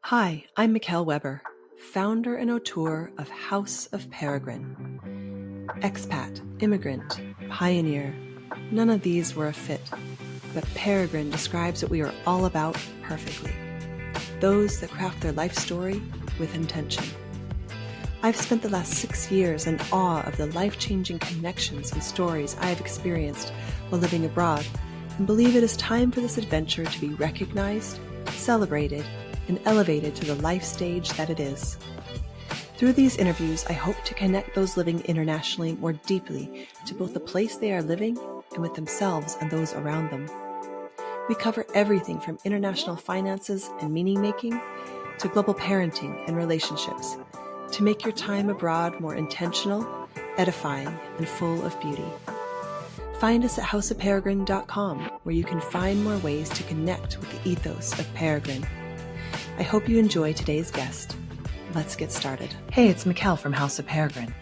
Hi, I'm Mickelle Webber, founder and auteur of House of Peregrine. Expat, immigrant, pioneer, none of these were a fit, but Peregrine describes what we are all about perfectly. Those that craft their life story with intention. I've spent the last 6 years in awe of the life-changing connections and stories I have experienced while living abroad, and believe it is time for this adventure to be recognized, celebrated, and elevated to the life stage that it is. Through these interviews, I hope to connect those living internationally more deeply to both the place they are living and with themselves and those around them. We cover everything from international finances and meaning-making to global parenting and relationships to make your time abroad more intentional, edifying, and full of beauty. Find us at houseofperegrine.com, where you can find more ways to connect with the ethos of Peregrine. I hope you enjoy today's guest. Let's get started. Hey, it's Mickelle from House of Peregrine.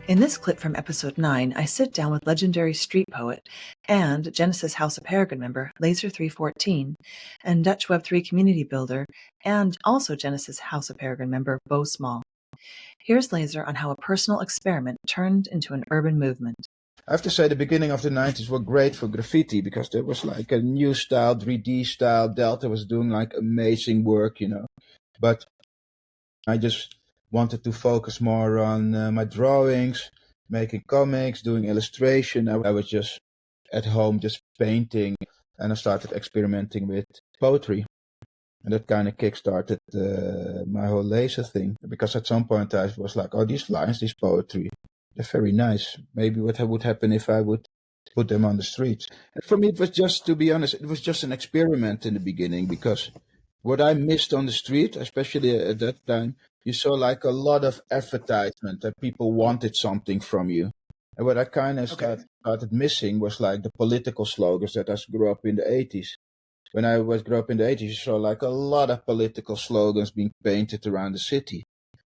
In this clip from episode 9, I sit down with legendary street poet and Genesis House of Peregrine member Laser314 and Dutch Web3 community builder and also Genesis House of Peregrine member Bo Smol. Here's Laser on how a personal experiment turned into an urban movement. I have to say the beginning of the 90s were great for graffiti because there was like a new style, 3D style. Delta was doing like amazing work, But I just wanted to focus more on my drawings, making comics, doing illustration. I was just at home just painting, and I started experimenting with poetry. And that kind of kickstarted my whole laser thing. Because at some point I was like, oh, these lines, this poetry, they're very nice. Maybe what would happen if I would put them on the streets. And for me, it was just, to be honest, it was just an experiment in the beginning. Because what I missed on the street, especially at that time, you saw like a lot of advertisement that people wanted something from you. And what I kind of started missing was like the political slogans that I grew up in the 80s. When I grew up in the 80s, you saw like a lot of political slogans being painted around the city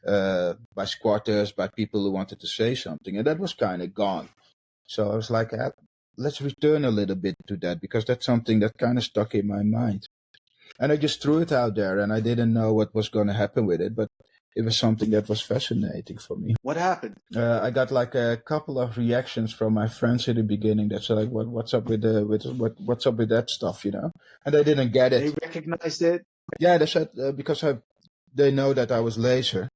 by squatters, by people who wanted to say something. And that was kind of gone. So I was like, let's return a little bit to that because that's something that kind of stuck in my mind. And I just threw it out there and I didn't know what was going to happen with it. But it was something that was fascinating for me. What happened? I got like a couple of reactions from my friends in the beginning that said like, "What's up with what's up with that stuff?" And they didn't get it. They recognized it. Yeah, they said because they know that I was laser,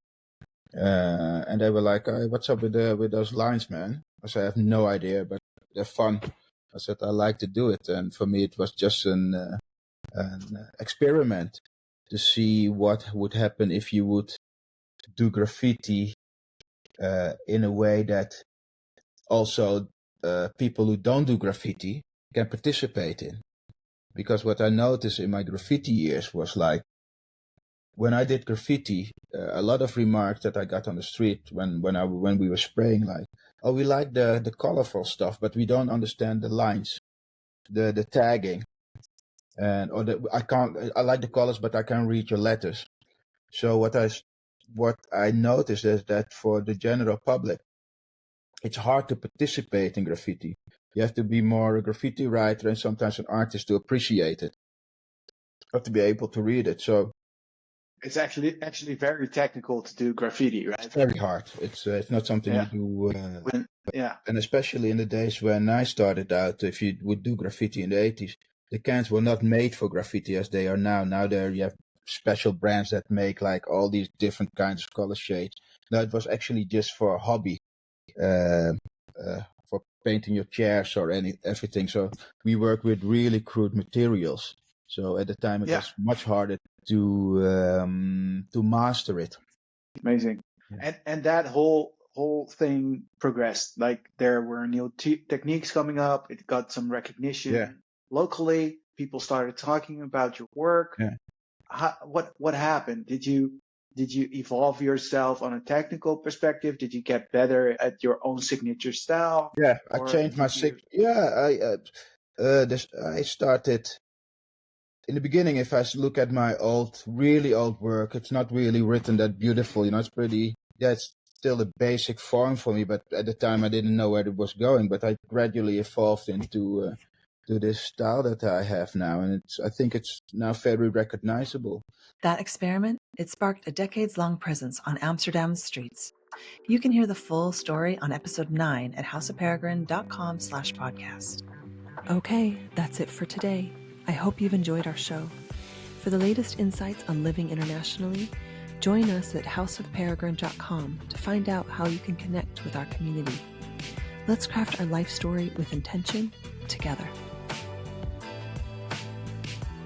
and they were like, "What's up with those lines, man?" I said, "I have no idea, but they're fun." I said, "I like to do it," and for me, it was just an experiment to see what would happen if you would do graffiti in a way that also people who don't do graffiti can participate in. Because what I noticed in my graffiti years was like, when I did graffiti, a lot of remarks that I got on the street when we were spraying, like, oh, we like the colorful stuff, but we don't understand the lines, the tagging, and I like the colors, but I can't read your letters. So what I noticed is that for the general public, it's hard to participate in graffiti. You have to be more a graffiti writer and sometimes an artist to appreciate it, or to be able to read it. So it's actually very technical to do graffiti, right? It's very hard. It's not something you do. And especially in the days when I started out, if you would do graffiti in the 80s, the cans were not made for graffiti as they are now. Now you have special brands that make like all these different kinds of color shades. Now it was actually just for a hobby, for painting your chairs or everything. So we work with really crude materials. So at the time it was much harder to master it. Amazing. And that whole thing progressed. Like there were new techniques coming up. It got some recognition locally. People started talking about your work. What happened? Did you evolve yourself on a technical perspective? Did you get better at your own signature style? Yeah, I changed my I started in the beginning. If I look at my really old work, it's not really written that beautiful. It's pretty. It's still a basic form for me. But at the time, I didn't know where it was going. But I gradually evolved into to this style that I have now, and I think it's now very recognizable. That experiment It sparked a decades-long presence on Amsterdam's streets. You can hear the full story on episode 9 at houseofperegrine.com/podcast. Okay, that's it for today. I hope you've enjoyed our show. For the latest insights on living internationally, join us at houseofperegrine.com to find out how you can connect with our community. Let's craft our life story with intention together.